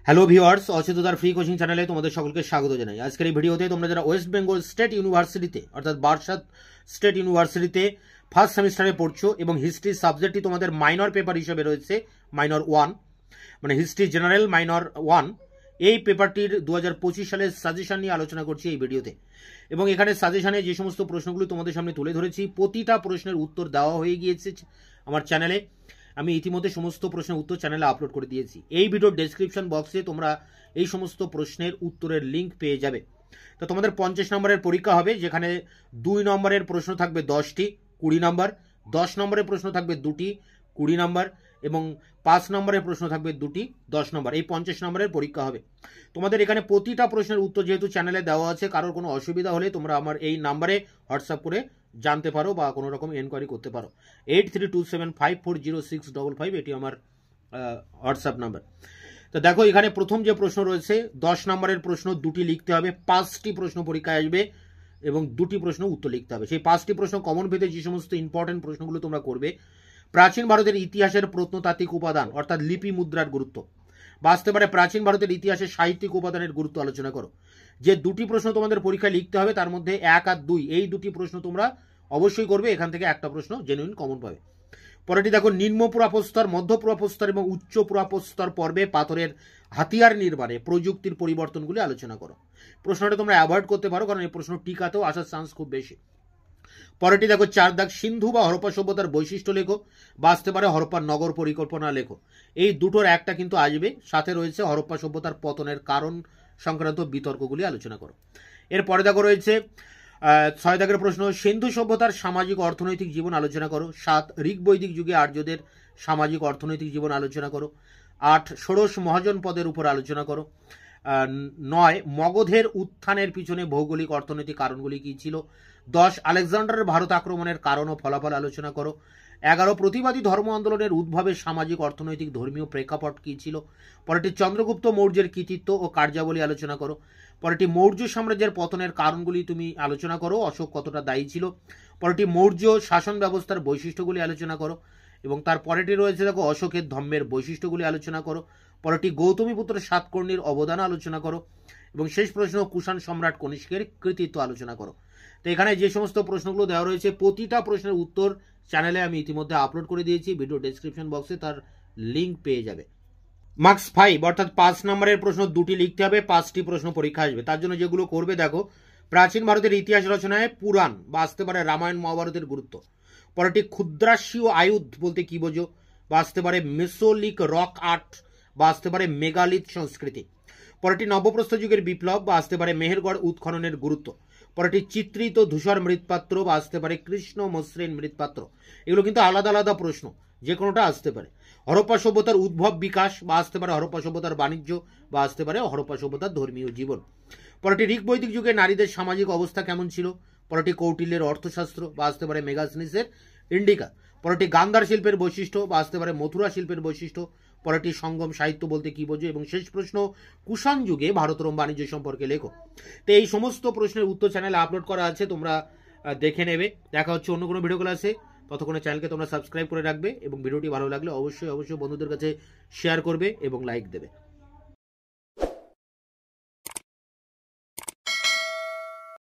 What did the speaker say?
Hello viewers, অচেতনতার free coaching চ্যানেলে তোমাদের সকলকে স্বাগত জানাই। আজকের এই ভিডিওতে তোমরা যারা ওয়েস্ট বেঙ্গল স্টেট ইউনিভার্সিটিতে অর্থাৎ বারাসাত স্টেট ইউনিভার্সিটিতে ফার্স্ট সেমিস্টারে পড়ছো এবং হিস্ট্রি সাবজেক্টটি তোমাদের মাইনর পেপার হিসেবে রয়েছে, মাইনর 1 মানে হিস্ট্রি জেনারেল মাইনর 1, এই পেপারটির 2025 সালের সাজেশন নিয়ে আলোচনা করছি এই ভিডিওতে। এবং এখানে সাজেশনে যে সমস্ত প্রশ্নগুলো তোমাদের সামনে তুলে ধরেছি প্রতিটা প্রশ্নের উত্তর দেওয়া হয়ে গিয়েছে আমার চ্যানেলে। আমি ইতিমধ্যে সমস্ত প্রশ্নের উত্তর চ্যানেলে আপলোড করে দিয়েছি। এই ভিডিওর ডেসক্রিপশন বক্সে তোমরা এই সমস্ত প্রশ্নের উত্তরের লিঙ্ক পেয়ে যাবে। তো তোমাদের 50 নম্বরের পরীক্ষা হবে, যেখানে 2 নম্বরের প্রশ্ন থাকবে 10টি 20 নম্বর, 10 নম্বরের প্রশ্ন থাকবে 2টি 20 নম্বর এবং 5 নম্বরের প্রশ্ন থাকবে 2টি 10 নম্বর। এই 50 নম্বরের পরীক্ষা হবে। তোমাদের এখানে প্রতিটা প্রশ্নের উত্তর যেহেতু চ্যানেলে দেওয়া আছে, কারোর কোনো অসুবিধা হলে তোমরা আমার এই নাম্বারে হোয়াটসঅ্যাপ করে জানতে পারো বা কোনো রকম এনকোয়ারি করতে পারো। 8327540655 এটি আমার হোয়াটসঅ্যাপ নাম্বার। তো দেখো এখানে প্রথম যে প্রশ্ন রয়েছে 10 নম্বরের প্রশ্ন 2টি লিখতে হবে, 5টি প্রশ্ন পরীক্ষায় আসবে এবং 2টি প্রশ্ন উত্তর লিখতে হবে। সেই 5টি প্রশ্ন কমন পেতে যে সমস্ত ইম্পর্টেন্ট প্রশ্নগুলো তোমরা করবে: প্রাচীন ভারতের ইতিহাসের প্রত্নতাত্ত্বিক উপাদান অর্থাৎ লিপি মুদ্রার গুরুত্ব, বা আসতে পারে প্রাচীন ভারতের ইতিহাসের সাহিত্যিক উপাদানের গুরুত্ব আলোচনা করো। যে 2টি প্রশ্ন তোমাদের পরীক্ষায় লিখতে হবে তার মধ্যে 1 আর 2 এই 2টি প্রশ্ন তোমরা অবশ্যই করবে। এখান থেকে একটা প্রশ্ন জেনুইন কমন পাবে। পরেরটি দেখো, নিম্ন পুরাপ্রস্তর, মধ্য পুরাপ্রস্তর এবং উচ্চ পুরাপ্রস্তর পর্বে পাথরের হাতিয়ার নির্মাণে প্রযুক্তির পরিবর্তনগুলি আলোচনা করো। প্রশ্নটা তোমরা অ্যাভয়েড করতে পারো, কারণ এই প্রশ্ন টিকাতেও আসার চান্স খুব বেশি। পরেরটি দেখো 4 দাগ, সিন্ধু বা হরপ্পা সভ্যতার বৈশিষ্ট্য লেখো, বা আসতে পারে হরপ্পার নগর পরিকল্পনা লেখো। এই দুটোর একটা কিন্তু আসবে। সাথে রয়েছে হরপ্পা সভ্যতার পতনের কারণ সংক্রান্ত বিতর্কগুলি আলোচনা করো। এরপরে দেখো রয়েছে 6 দাগের প্রশ্ন, সিন্ধু সভ্যতার সামাজিক অর্থনৈতিক জীবন আলোচনা করো। 7 ঋগ বৈদিক যুগে আর্যদের সামাজিক অর্থনৈতিক জীবন আলোচনা করো। 8 ষোড়শ মহাজন পদের উপর আলোচনা করো। 9 মগধের উত্থানের পিছনে ভৌগোলিক অর্থনৈতিক কারণগুলি কী ছিল। 10 আলেকজান্ডারের ভারত আক্রমণের কারণ ও ফলাফল আলোচনা করো। 11 প্রতিবাদী ধর্ম আন্দোলনের উদ্ভবের সামাজিক অর্থনৈতিক ধর্মীয় প্রেক্ষাপট কী ছিল। পরেরটি চন্দ্রগুপ্ত মৌর্যের কৃতিত্ব ও কার্যাবলী আলোচনা করো। পরেরটি মৌর্য সাম্রাজ্যের পতনের কারণগুলি তুমি আলোচনা করো, অশোক কতটা দায়ী ছিল। পরেরটি মৌর্য শাসন ব্যবস্থার বৈশিষ্ট্যগুলি আলোচনা করো এবং তার পরেরটি রয়েছে দেখো অশোকের ধর্মের বৈশিষ্ট্যগুলি আলোচনা করো। পরেরটি গৌতমীপুত্র সাতকর্ণীর অবদান আলোচনা করো এবং শেষ প্রশ্ন কুষাণ সম্রাট কনিষ্কের কৃতিত্ব আলোচনা করো। তো এখানে যে সমস্ত প্রশ্নগুলো দেওয়া রয়েছে প্রতিটা প্রশ্নের উত্তর চ্যানেলে আমি ইতিমধ্যে আপলোড করে দিয়েছি, ভিডিও ডেসক্রিপশন বক্সে তার লিঙ্ক পেয়ে যাবে। মার্কস 5 অর্থাৎ 5 নম্বরের প্রশ্ন 2টি লিখতে হবে, 5টি প্রশ্ন পরীক্ষা আসবে। তার জন্য যেগুলো করবে দেখো, প্রাচীন ভারতের ইতিহাস রচনায় পুরাণ বা আসতে পারে রামায়ণ মহাভারতের গুরুত্ব। পরেরটি ক্ষুদ্রাস্যীয় আয়ুধ বলতে কি বোঝো, বা আসতে পারে মেসোলিক রক আর্ট বা আসতে পারে মেগালিথ সংস্কৃতি। পরেরটি নবপ্রস্তর যুগের বিপ্লব বা আসতে পারে মেহেরগড় উৎখননের গুরুত্ব। পরেরটি চিত্রিত ধূসর মৃৎপাত্র বা আসতে পারে কৃষ্ণ মসৃণ মৃৎপাত্র। এগুলো কিন্তু আলাদা আলাদা প্রশ্ন, যে কোনোটা আসতে পারে। হরপ্পা সভ্যতার উদ্ভব বিকাশ বা আসতে পারে হরপ্পা সভ্যতার বাণিজ্য বা আসতে পারে হরপ্পা সভ্যতার ধর্মীয় জীবন। পরেরটি ঋগ বৈদিক যুগে নারীদের সামাজিক অবস্থা কেমন ছিল। পরেরটি কৌটিল্যের অর্থশাস্ত্র বা আসতে পারে মেগাসনিসের ইন্ডিকা। পরেরটি গান্ধার শিল্পের বৈশিষ্ট্য বা আসতে পারে মথুরা শিল্পের বৈশিষ্ট্য। পরেরটি সঙ্গম সাহিত্য বলতে কি বোঝো এবং শেষ প্রশ্ন কুষাণ যুগে ভারত রোম বাণিজ্য সম্পর্কে লেখো। তো এই সমস্ত প্রশ্নের উত্তর চ্যানেলে আপলোড করা আছে, তোমরা দেখে নেবে। দেখা হচ্ছে অন্য কোনো ভিডিও ক্লাসে। ততক্ষণে চ্যানেলকে তোমরা সাবস্ক্রাইব করে রাখবে এবং ভিডিওটি ভালো লাগলে অবশ্যই বন্ধুদের কাছে শেয়ার করবে এবং লাইক দেবে।